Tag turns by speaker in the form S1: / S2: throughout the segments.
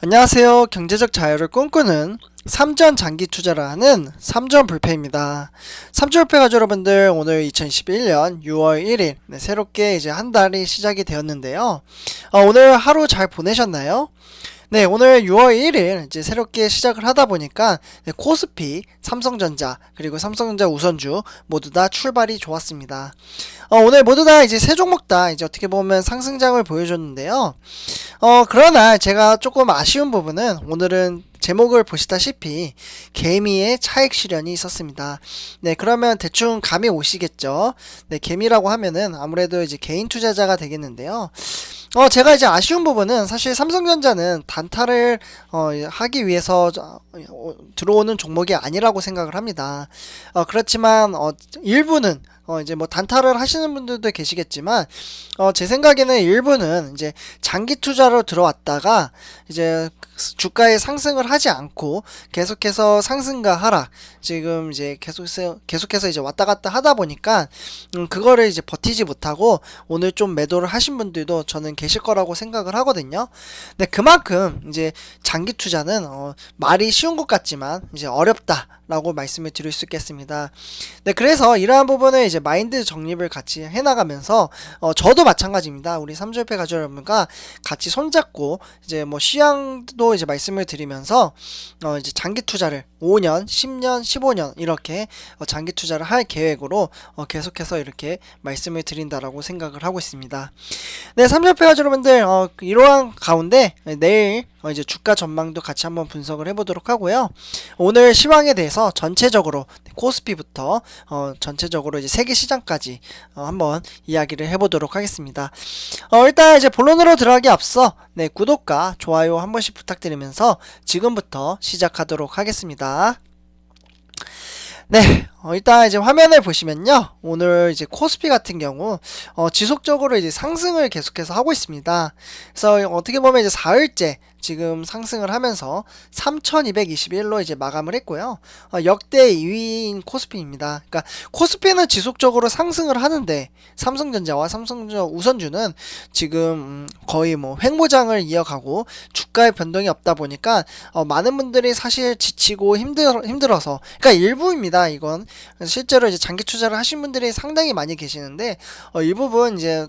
S1: 안녕하세요. 경제적 자유를 꿈꾸는 삼전 장기 투자를 하는 삼전 불패입니다. 삼전 불패 가족 여러분들, 오늘 2021년 6월 1일 새롭게 이제 한 달이 시작이 되었는데요. 오늘 하루 잘 보내셨나요? 네, 오늘 6월 1일 이제 새롭게 시작을 하다 보니까 코스피, 삼성전자, 그리고 삼성전자 우선주 모두 다 출발이 좋았습니다. 오늘 모두 다 이제 세 종목 다 이제 어떻게 보면 상승장을 보여줬는데요. 그러나 제가 조금 아쉬운 부분은, 오늘은 제목을 보시다시피 개미의 차익 실현이 있었습니다. 네, 그러면 대충 감이 오시겠죠. 네, 개미라고 하면은 아무래도 이제 개인 투자자가 되겠는데요. 제가 이제 아쉬운 부분은, 사실 삼성전자는 단타를 하기 위해서 들어오는 종목이 아니라고 생각을 합니다. 그렇지만 일부는 이제 뭐 단타를 하시는 분들도 계시겠지만, 제 생각에는 일부는 이제 장기 투자로 들어왔다가 이제 주가의 상승을 하지 않고 계속해서 상승과 하락, 지금 이제 계속해서 이제 왔다 갔다 하다 보니까 그거를 이제 버티지 못하고 오늘 좀 매도를 하신 분들도 저는 계실 거라고 생각을 하거든요. 네, 그만큼 이제 장기 투자는 말이 쉬운 것 같지만 이제 어렵다 라고 말씀을 드릴 수 있겠습니다. 네, 그래서 이러한 부분을 이제 마인드 정립을 같이 해나가면서 저도 마찬가지입니다. 우리 삼주협회 가족 여러분과 같이 손잡고 이제 뭐 시향도 이제 말씀을 드리면서 이제 장기 투자를 5년, 10년, 15년 이렇게 장기 투자를 할 계획으로 계속해서 이렇게 말씀을 드린다라고 생각을 하고 있습니다. 네, 삼주협회 가족 여러분들, 이러한 가운데 내일 이제 주가 전망도 같이 한번 분석을 해보도록 하고요. 오늘 시황에 대해서 전체적으로 코스피부터 전체적으로 이제 세계 시장까지 한번 이야기를 해보도록 하겠습니다. 일단 이제 본론으로 들어가기 앞서 구독과 좋아요 한 번씩 부탁드리면서 지금부터 시작하도록 하겠습니다. 네, 일단 이제 화면을 보시면요, 오늘 이제 코스피 같은 경우 지속적으로 이제 상승을 계속해서 하고 있습니다. 그래서 어떻게 보면 이제 4일째 지금 상승을 하면서 3221로 이제 마감을 했고요. 역대 2위인 코스피입니다. 그러니까 코스피는 지속적으로 상승을 하는데 삼성전자와 삼성전자 우선주는 지금 거의 뭐 횡보장을 이어가고 주가의 변동이 없다 보니까 많은 분들이 사실 지치고 힘들어서, 그러니까 일부입니다. 이건 실제로 이제 장기 투자를 하신 분들이 상당히 많이 계시는데, 일부분 이제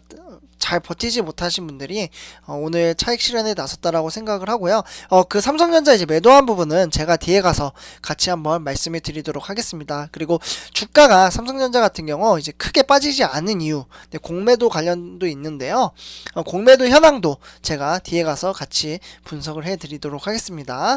S1: 잘 버티지 못하신 분들이 오늘 차익 실현에 나섰다라고 생각을 하고요. 그 삼성전자 이제 매도한 부분은 제가 뒤에 가서 같이 한번 말씀을 드리도록 하겠습니다. 그리고 주가가 삼성전자 같은 경우 이제 크게 빠지지 않은 이유, 공매도 관련도 있는데요. 공매도 현황도 제가 뒤에 가서 같이 분석을 해드리도록 하겠습니다.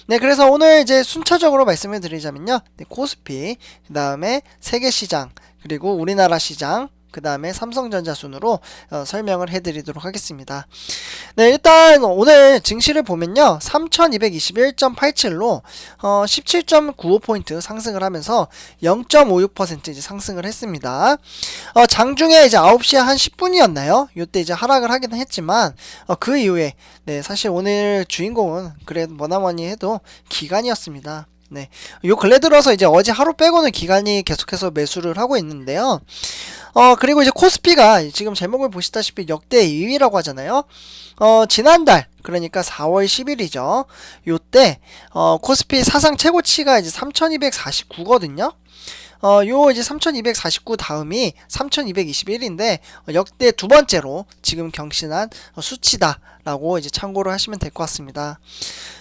S1: 네, 그래서 오늘 이제 순차적으로 말씀을 드리자면요, 코스피, 그 다음에 세계 시장, 그리고 우리나라 시장, 그 다음에 삼성전자 순으로 설명을 해드리도록 하겠습니다. 네, 일단 오늘 증시를 보면요, 3221.87로 17.95포인트 상승을 하면서 0.56% 이제 상승을 했습니다. 장중에 이제 9시에 한 10분이었나요? 이때 이제 하락을 하긴 했지만 그 이후에 사실 오늘 주인공은 그래 뭐나뭐니 해도 기관이었습니다. 네, 요 근래 들어서 이제 어제 하루 빼고는 기관이 계속해서 매수를 하고 있는데요. 그리고 이제 코스피가 지금 제목을 보시다시피 역대 2위라고 하잖아요. 지난달, 그러니까 4월 10일이죠. 요때, 코스피 사상 최고치가 이제 3249거든요. 요 이제 3249 다음이 3221인데 역대 두 번째로 지금 경신한 수치다라고 이제 참고를 하시면 될 것 같습니다.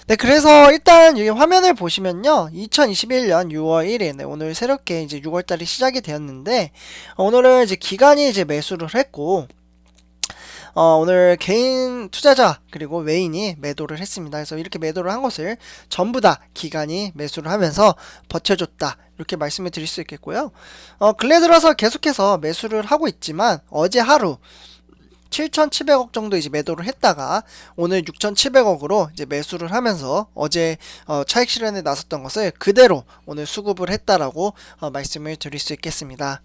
S1: 네, 그래서 일단 여기 화면을 보시면요, 2021년 6월 1일, 오늘 새롭게 이제 6월달이 시작이 되었는데, 오늘은 이제 기관이 이제 매수를 했고, 오늘 개인 투자자 그리고 외인이 매도를 했습니다. 그래서 이렇게 매도를 한 것을 전부 다 기관이 매수를 하면서 버텨줬다, 이렇게 말씀을 드릴 수 있겠고요. 근래 들어서 계속해서 매수를 하고 있지만 어제 하루 7,700억 정도 이제 매도를 했다가 오늘 6,700억으로 이제 매수를 하면서 어제 차익 실현에 나섰던 것을 그대로 오늘 수급을 했다라고 말씀을 드릴 수 있겠습니다.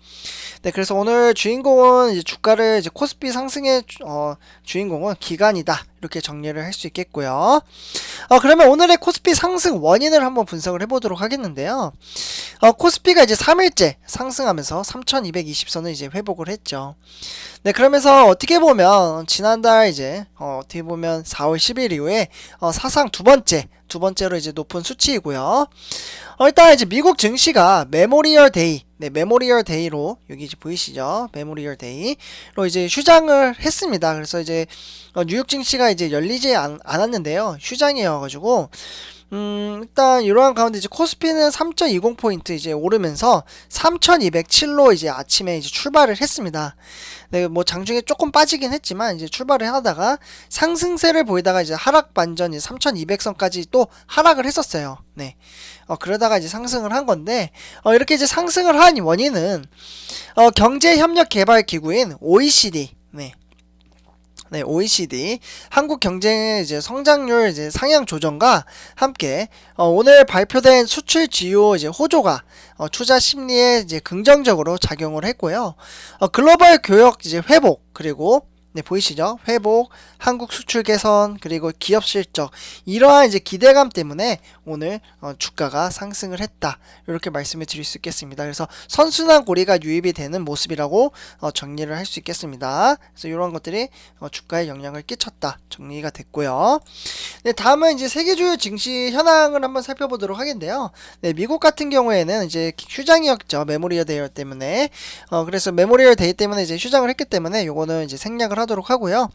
S1: 네, 그래서 오늘 주인공은 이제 주가를 이제 코스피 상승의 주인공은 기관이다, 이렇게 정리를 할 수 있겠고요. 그러면 오늘의 코스피 상승 원인을 한번 분석을 해보도록 하겠는데요. 코스피가 이제 3일째 상승하면서 3220선을 이제 회복을 했죠. 네, 그러면서 어떻게 보면 지난달 이제 어떻게 보면 4월 10일 이후에 사상 두 번째로 이제 높은 수치이고요. 일단 이제 미국 증시가 메모리얼 데이, 네, 메모리얼 데이로 여기 이제 보이시죠? 메모리얼 데이로 이제 휴장을 했습니다. 그래서 이제 뉴욕 증시가 이제 열리지 않았는데요. 휴장이어가지고 일단 이러한 가운데 이제 코스피는 3.20포인트 이제 오르면서 3207로 이제 아침에 이제 출발을 했습니다. 네, 뭐 장중에 조금 빠지긴 했지만 이제 출발을 하다가 상승세를 보이다가 이제 하락 반전 3200선까지 또 하락을 했었어요. 네. 그러다가 이제 상승을 한 건데, 이렇게 이제 상승을 한 원인은, 경제협력개발기구인 OECD, 네, OECD 한국 경쟁의 이제 성장률 이제 상향 조정과 함께 오늘 발표된 수출 지표 이제 호조가 투자 심리에 이제 긍정적으로 작용을 했고요. 글로벌 교역 이제 회복 그리고 네, 보이시죠? 회복, 한국 수출 개선, 그리고 기업 실적 이러한 이제 기대감 때문에 오늘 주가가 상승을 했다. 이렇게 말씀을 드릴 수 있겠습니다. 그래서 선순환 고리가 유입이 되는 모습이라고 정리를 할 수 있겠습니다. 그래서 이런 것들이 주가에 영향을 끼쳤다. 정리가 됐고요. 네, 다음은 이제 세계 주요 증시 현황을 한번 살펴보도록 하겠는데요. 네, 미국 같은 경우에는 이제 휴장이었죠. 메모리얼 데이 때문에. 그래서 메모리얼 데이 때문에 이제 휴장을 했기 때문에 요거는 이제 생략을 하도록 하고요.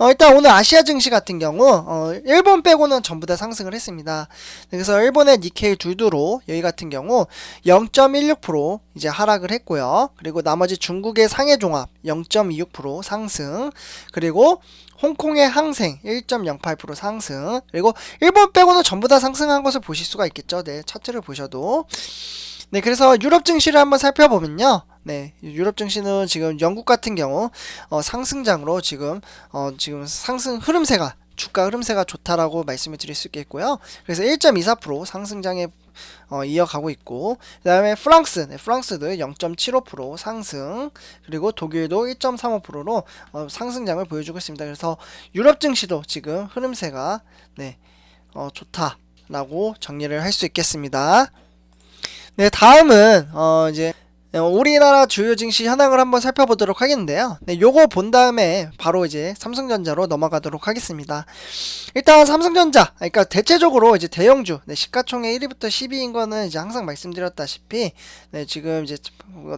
S1: 일단 오늘 아시아 증시 같은 경우 일본 빼고는 전부 다 상승을 했습니다. 그래서 일본의 니케이 두두로 여기 같은 경우 0.16% 이제 하락을 했고요. 그리고 나머지 중국의 상해종합 0.26% 상승, 그리고 홍콩의 항생 1.08% 상승, 그리고 일본 빼고는 전부 다 상승한 것을 보실 수가 있겠죠. 네, 차트를 보셔도. 네, 그래서 유럽 증시를 한번 살펴보면요. 네, 유럽 증시는 지금 영국 같은 경우 상승장으로 지금 상승 흐름세가 주가 흐름세가 좋다라고 말씀을 드릴 수 있겠고요. 그래서 1.24% 상승장에 이어가고 있고, 그 다음에 프랑스, 네, 프랑스도 0.75% 상승, 그리고 독일도 1.35%로 상승장을 보여주고 있습니다. 그래서 유럽 증시도 지금 흐름세가 네, 좋다라고 정리를 할 수 있겠습니다. 네, 다음은 이제 우리나라 주요 증시 현황을 한번 살펴보도록 하겠는데요. 네, 요거 본 다음에 바로 이제 삼성전자로 넘어가도록 하겠습니다. 일단 삼성전자, 그러니까 대체적으로 이제 대형주, 네, 시가총액 1위부터 10위인 거는 이제 항상 말씀드렸다시피, 네, 지금 이제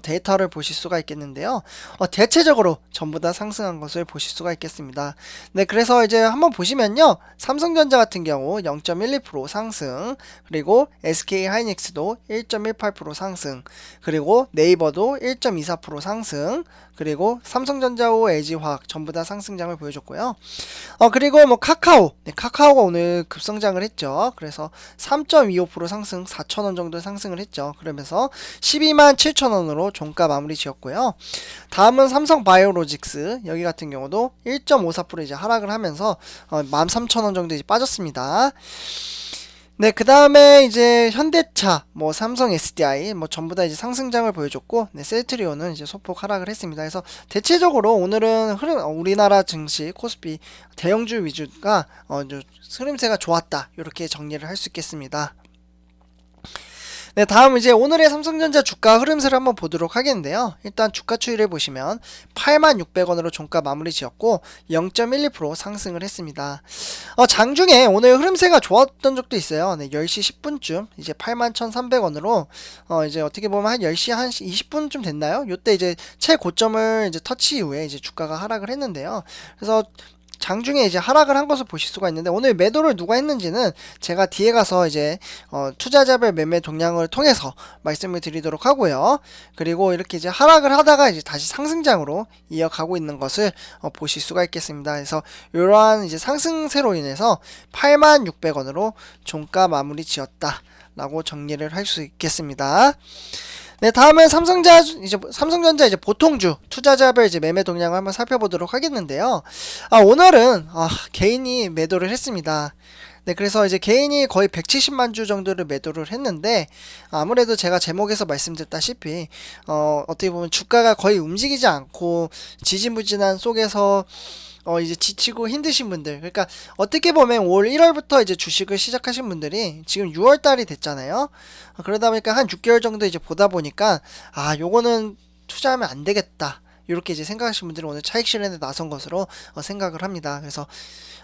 S1: 데이터를 보실 수가 있겠는데요. 대체적으로 전부 다 상승한 것을 보실 수가 있겠습니다. 네, 그래서 이제 한번 보시면요. 삼성전자 같은 경우 0.12% 상승, 그리고 SK 하이닉스도 1.18% 상승, 그리고 네이버도 1.24% 상승, 그리고 삼성전자와 LG화학 전부 다 상승장을 보여줬고요. 그리고 뭐 카카오, 네, 카카오가 오늘 급성장을 했죠. 그래서 3.25% 상승, 4,000원 정도 상승을 했죠. 그러면서 12만 7천원으로 종가 마무리 지었고요. 다음은 삼성바이오로직스, 여기 같은 경우도 1.54% 이제 하락을 하면서 13,000원 정도 이제 빠졌습니다. 네, 그 다음에 이제 현대차, 뭐 삼성 SDI, 뭐 전부 다 이제 상승장을 보여줬고, 네, 셀트리온은 이제 소폭 하락을 했습니다. 그래서 대체적으로 오늘은 우리나라 증시 코스피 대형주 위주가 흐름세가 좋았다, 이렇게 정리를 할 수 있겠습니다. 네, 다음 이제 오늘의 삼성전자 주가 흐름세를 한번 보도록 하겠는데요. 일단 주가 추이를 보시면 86,600원으로 종가 마무리 지었고 0.12% 상승을 했습니다. 장중에 오늘 흐름세가 좋았던 적도 있어요. 네, 10시 10분쯤 이제 81,300원으로 이제 어떻게 보면 한 10시 한 20분쯤 됐나요? 요때 이제 최고점을 이제 터치 이후에 이제 주가가 하락을 했는데요. 그래서 장중에 이제 하락을 한 것을 보실 수가 있는데, 오늘 매도를 누가 했는지는 제가 뒤에 가서 이제 투자자별 매매 동향을 통해서 말씀을 드리도록 하고요. 그리고 이렇게 이제 하락을 하다가 이제 다시 상승장으로 이어가고 있는 것을 보실 수가 있겠습니다. 그래서 이러한 이제 상승세로 인해서 86,600원으로 종가 마무리 지었다라고 정리를 할 수 있겠습니다. 네, 다음은 삼성전자 이제 보통주 투자자별 이제 매매 동향을 한번 살펴보도록 하겠는데요. 오늘은 개인이 매도를 했습니다. 네, 그래서 이제 개인이 거의 170만 주 정도를 매도를 했는데, 아무래도 제가 제목에서 말씀드렸다시피 어떻게 보면 주가가 거의 움직이지 않고 지지부진한 속에서 이제 지치고 힘드신 분들, 그러니까 어떻게 보면 올 1월부터 이제 주식을 시작하신 분들이 지금 6월 달이 됐잖아요. 그러다 보니까 한 6개월 정도 이제 보다 보니까 요거는 투자하면 안 되겠다. 이렇게 이제 생각하시는 분들은 오늘 차익 실현에 나선 것으로 생각을 합니다. 그래서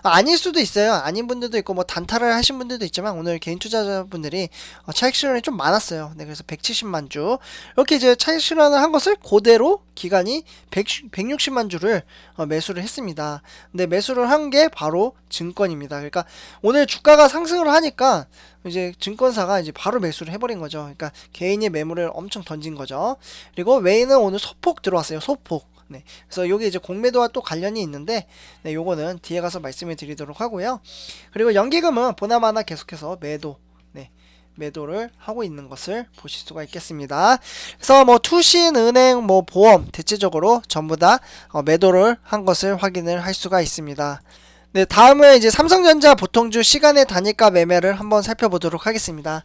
S1: 아닐 수도 있어요. 아닌 분들도 있고 뭐 단타를 하신 분들도 있지만 오늘 개인 투자자분들이 차익 실현이 좀 많았어요. 네, 그래서 170만 주 이렇게 이제 차익 실현을 한 것을 그대로 기간이 160만 주를 매수를 했습니다. 근데 매수를 한 게 바로 증권입니다. 그러니까 오늘 주가가 상승을 하니까 이제 증권사가 이제 바로 매수를 해버린 거죠. 그러니까 개인이 매물을 엄청 던진 거죠. 그리고 외인은 오늘 소폭 들어왔어요. 소폭. 네. 그래서 요게 이제 공매도와 또 관련이 있는데, 네, 요거는 뒤에 가서 말씀을 드리도록 하고요. 그리고 연기금은 보나마나 계속해서 네, 매도를 하고 있는 것을 보실 수가 있겠습니다. 그래서 뭐 투신, 은행, 뭐 보험 대체적으로 전부 다 매도를 한 것을 확인을 할 수가 있습니다. 네, 다음은 이제 삼성전자 보통주 시간의 단위가 매매를 한번 살펴보도록 하겠습니다.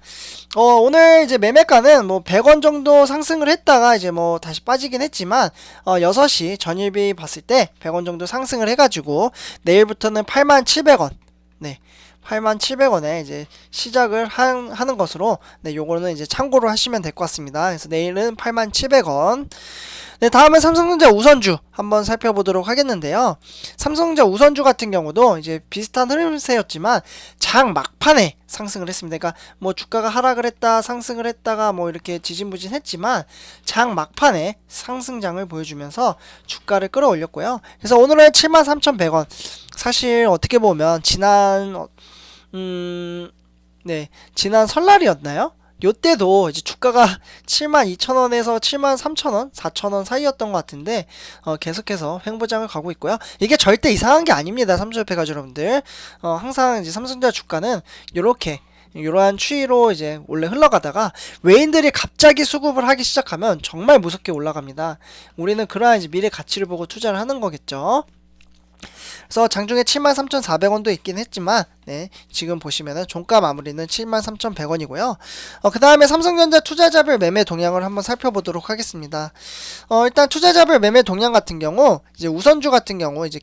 S1: 오늘 이제 매매가는 뭐 100원 정도 상승을 했다가 이제 뭐 다시 빠지긴 했지만 6시 전일비 봤을 때 100원 정도 상승을 해가지고 내일부터는 87,700원. 네. 87,700원에 이제 시작을 하는 것으로, 네, 요거는 이제 참고로 하시면 될 것 같습니다. 그래서 내일은 87,700원. 네, 다음은 삼성전자 우선주 한번 살펴보도록 하겠는데요. 삼성전자 우선주 같은 경우도 이제 비슷한 흐름세였지만 장 막판에 상승을 했습니다. 그러니까 뭐 주가가 하락을 했다, 상승을 했다가 뭐 이렇게 지진부진했지만 장 막판에 상승장을 보여주면서 주가를 끌어올렸고요. 그래서 오늘은 73,100원. 사실 어떻게 보면 지난 설날이었나요? 요때도 이제 주가가 72,000원에서 73,000원, 4,000원 사이였던 것 같은데 계속해서 횡보장을 가고 있고요. 이게 절대 이상한 게 아닙니다. 삼성협회 가족 여러분들. 항상 이제 삼성전자 주가는 이러한 추이로 이제 원래 흘러가다가 외인들이 갑자기 수급을 하기 시작하면 정말 무섭게 올라갑니다. 우리는 그러한 이제 미래 가치를 보고 투자를 하는 거겠죠. 그래서 장중에 73,400원도 있긴 했지만, 네, 지금 보시면은 종가 마무리는 73,100원이고요. 그 다음에 삼성전자 투자자별 매매 동향을 한번 살펴보도록 하겠습니다. 일단 투자자별 매매 동향 같은 경우, 이제 우선주 같은 경우, 이제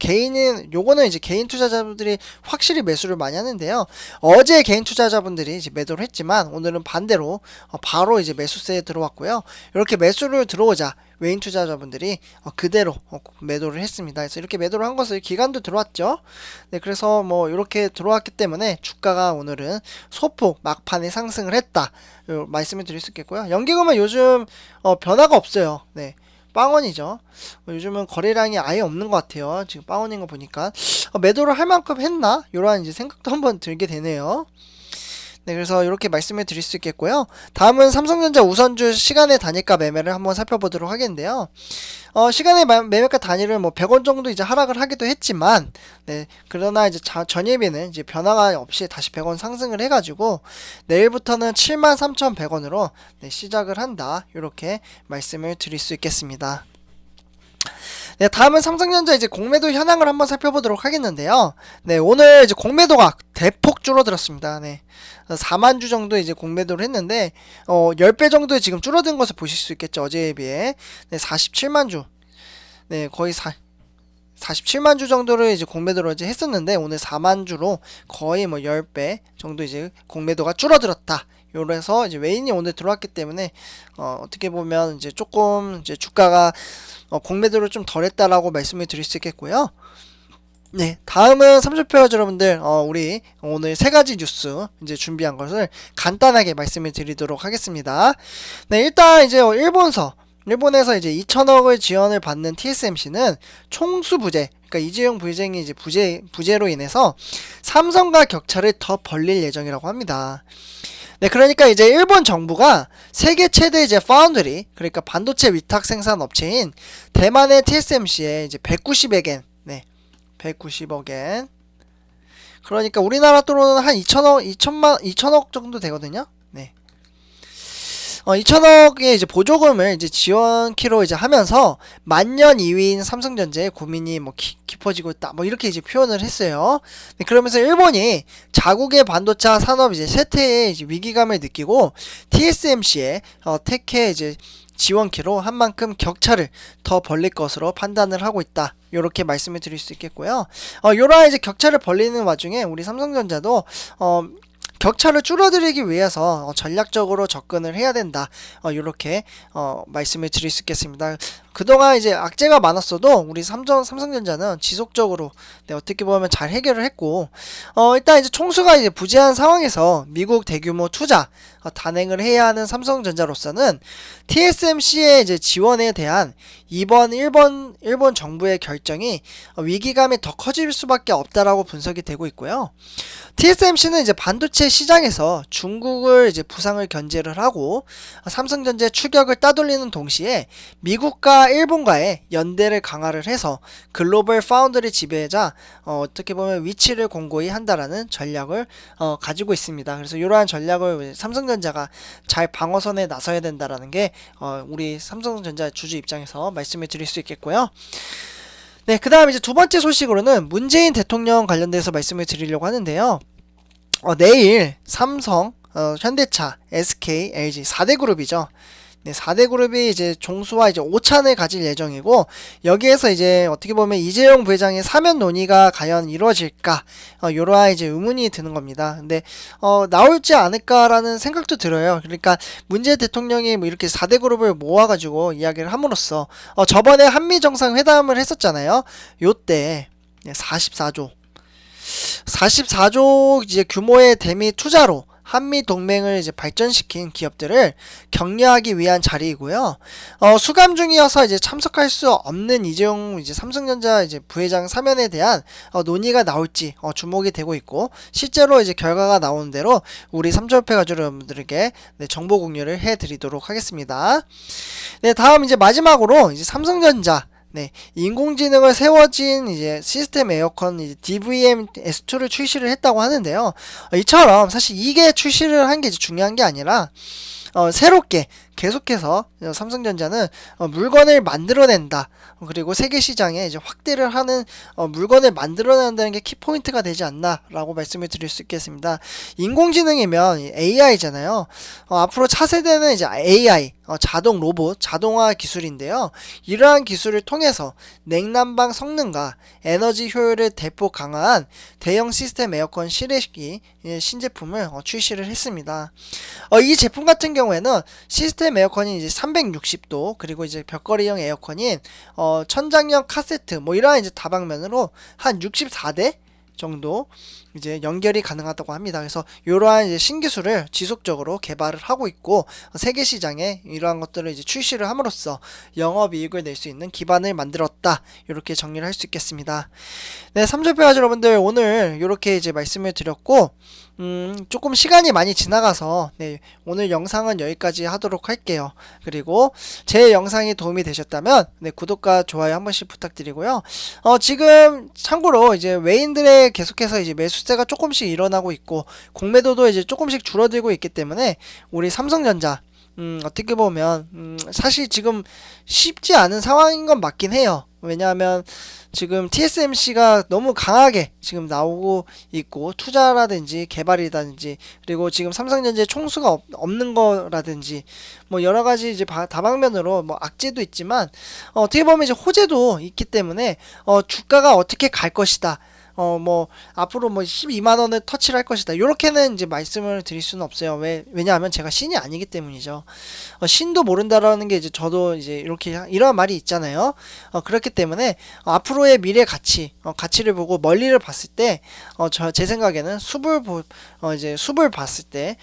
S1: 요거는 이제 개인 투자자분들이 확실히 매수를 많이 하는데요. 어제 개인 투자자분들이 이제 매도를 했지만, 오늘은 반대로 바로 이제 매수세에 들어왔고요. 이렇게 매수를 들어오자 외인 투자자분들이 그대로 매도를 했습니다. 그래서 이렇게 매도를 한 것을 기간도 들어왔죠. 네, 그래서 뭐 이렇게 들어왔기 때문에 주가가 오늘은 소폭 막판에 상승을 했다, 말씀을 드릴 수 있겠고요. 연기금은 요즘 변화가 없어요. 네, 빵원이죠. 요즘은 거래량이 아예 없는 것 같아요. 지금 빵원인 거 보니까 매도를 할 만큼 했나? 이런 이제 생각도 한번 들게 되네요. 네, 그래서 이렇게 말씀을 드릴 수 있겠고요. 다음은 삼성전자 우선주 시간의 단위가 매매를 한번 살펴보도록 하겠는데요. 시간의 매매가 단위를 뭐 100원 정도 이제 하락을 하기도 했지만, 네, 그러나 이제 전일비는 이제 변화가 없이 다시 100원 상승을 해가지고 내일부터는 73,100원으로 네, 시작을 한다, 이렇게 말씀을 드릴 수 있겠습니다. 네, 다음은 삼성전자 이제 공매도 현황을 한번 살펴보도록 하겠는데요. 네, 오늘 이제 공매도가 대폭 줄어들었습니다. 네. 4만 주 정도 이제 공매도를 했는데 10배 정도 지금 줄어든 것을 보실 수 있겠죠. 어제에 비해. 네, 47만 주. 네, 거의 47만 주 정도를 이제 공매도를 이제 했었는데 오늘 4만 주로 거의 뭐 10배 정도 이제 공매도가 줄어들었다. 요래서 이제 외인이 오늘 들어왔기 때문에 어떻게 보면 이제 조금 이제 주가가 공매도를 좀 덜했다라고 말씀을 드릴 수 있겠고요. 네, 다음은 삼성표 여러분들, 우리 오늘 세 가지 뉴스 이제 준비한 것을 간단하게 말씀을 드리도록 하겠습니다. 네, 일단 이제 일본에서 이제 2천억을 지원을 받는 TSMC는 총수 부재, 그러니까 이재용 부회장이 이제 부재로 인해서 삼성과 격차를 더 벌릴 예정이라고 합니다. 네, 그러니까 이제 일본 정부가 세계 최대 이제 파운드리, 그러니까 반도체 위탁 생산 업체인 대만의 TSMC에 이제 190억 엔, 190억엔. 그러니까 우리나라 돈으로는 한 2천억 정도 되거든요. 네. 2천억의 이제 보조금을 이제 지원키로 이제 하면서 만년 2위인 삼성전자의 고민이 뭐 깊어지고 있다, 뭐 이렇게 이제 표현을 했어요. 네, 그러면서 일본이 자국의 반도체 산업 이제 쇠퇴에 이제 위기감을 느끼고 TSMC의 택해 이제 지원키로 한 만큼 격차를 더 벌릴 것으로 판단을 하고 있다. 요렇게 말씀을 드릴 수 있겠고요. 요런 이제 격차를 벌리는 와중에 우리 삼성전자도 격차를 줄어들이기 위해서 전략적으로 접근을 해야 된다. 요렇게 말씀을 드릴 수 있겠습니다. 그동안 이제 악재가 많았어도 우리 삼성전자는 지속적으로 어떻게 보면 잘 해결을 했고, 일단 이제 총수가 이제 부재한 상황에서 미국 대규모 투자 단행을 해야 하는 삼성전자로서는 TSMC의 이제 지원에 대한 이번 일본 정부의 결정이 위기감이 더 커질 수밖에 없다라고 분석이 되고 있고요. TSMC는 이제 반도체 시장에서 중국을 이제 부상을 견제를 하고 삼성전자의 추격을 따돌리는 동시에 미국과 일본과의 연대를 강화를 해서 글로벌 파운드리 지배자 어떻게 보면 위치를 공고히 한다라는 전략을 가지고 있습니다. 그래서 이러한 전략을 삼성전자가 잘 방어선에 나서야 된다라는 게 우리 삼성전자 주주 입장에서 말씀을 드릴 수 있겠고요. 네, 그 다음 이제 두 번째 소식으로는 문재인 대통령 관련돼서 말씀을 드리려고 하는데요. 내일 삼성, 현대차, SK, LG 4대 그룹이죠. 네, 4대 그룹이 이제 종수와 이제 오찬을 가질 예정이고, 여기에서 이제 어떻게 보면 이재용 부회장의 사면 논의가 과연 이루어질까, 요러한 이제 의문이 드는 겁니다. 근데, 나올지 않을까라는 생각도 들어요. 그러니까, 문재인 대통령이 뭐 이렇게 4대 그룹을 모아가지고 이야기를 함으로써, 저번에 한미정상회담을 했었잖아요. 요때, 44조 이제 규모의 대미 투자로 한미 동맹을 이제 발전시킨 기업들을 격려하기 위한 자리이고요. 수감 중이어서 이제 참석할 수 없는 이재용 이제 삼성전자 이제 부회장 사면에 대한 논의가 나올지 주목이 되고 있고, 실제로 이제 결과가 나오는 대로 우리 삼천협회 가족 여러분들에게 정보 공유를 해드리도록 하겠습니다. 네, 다음 이제 마지막으로 이제 삼성전자 인공지능을 세워진 이제 시스템 에어컨 이제 DVM S2를 출시를 했다고 하는데요. 이처럼 사실 이게 출시를 한 게 중요한 게 아니라 새롭게 계속해서 삼성전자는 물건을 만들어낸다. 그리고 세계 시장에 이제 확대를 하는 물건을 만들어낸다는 게 키포인트가 되지 않나라고 말씀을 드릴 수 있겠습니다. 인공지능이면 AI잖아요. 앞으로 차세대는 이제 AI, 자동 로봇, 자동화 기술인데요. 이러한 기술을 통해서 냉난방 성능과 에너지 효율을 대폭 강화한 대형 시스템 에어컨 실외기 신제품을 출시를 했습니다. 이 제품 같은 경우에는 시스템 에어컨이 이제 360도, 그리고 이제 벽걸이형 에어컨인 천장형 카세트 뭐 이러한 이제 다방면으로 한 64대 정도 이제 연결이 가능하다고 합니다. 그래서 이러한 이제 신기술을 지속적으로 개발을 하고 있고, 세계 시장에 이러한 것들을 이제 출시를 함으로써 영업이익을 낼 수 있는 기반을 만들었다. 이렇게 정리를 할 수 있겠습니다. 네, 삼천표가족 여러분들, 오늘 이렇게 이제 말씀을 드렸고, 조금 시간이 많이 지나가서 오늘 영상은 여기까지 하도록 할게요. 그리고 제 영상이 도움이 되셨다면 구독과 좋아요 한 번씩 부탁드리고요. 지금 참고로 이제 외인들의 계속해서 이제 매수세가 조금씩 일어나고 있고, 공매도도 이제 조금씩 줄어들고 있기 때문에 우리 삼성전자 어떻게 보면 사실 지금 쉽지 않은 상황인 건 맞긴 해요. 왜냐하면 지금 TSMC가 너무 강하게 지금 나오고 있고, 투자라든지 개발이라든지, 그리고 지금 삼성전자에 총수가 없는 거라든지 뭐 여러가지 이제 다방면으로 뭐 악재도 있지만 어떻게 보면 이제 호재도 있기 때문에 주가가 어떻게 갈 것이다, 뭐 앞으로 뭐 12만원을 터치를 할 것이다, 요렇게는 이제 말씀을 드릴 수는 없어요. 왜냐하면 제가 신이 아니기 때문이죠. 신도 모른다라는 게 이제 저도 이제 이렇게 이런 말이 있잖아요. 그렇기 때문에 앞으로의 미래 가치를 보고 멀리를 봤을 때 제 생각에는 이제 숲을 봤을 때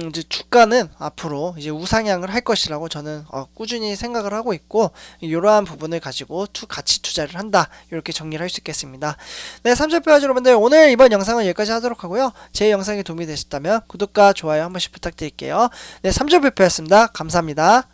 S1: 이제 주가는 앞으로 이제 우상향을 할 것이라고 저는 꾸준히 생각을 하고 있고, 이러한 부분을 가지고 가치 투자를 한다, 이렇게 정리를 할 수 있겠습니다. 네, 삼천표가족 여러분들, 오늘 이번 영상은 여기까지 하도록 하고요. 제 영상이 도움이 되셨다면 구독과 좋아요 한 번씩 부탁드릴게요. 네, 삼천표였습니다. 감사합니다.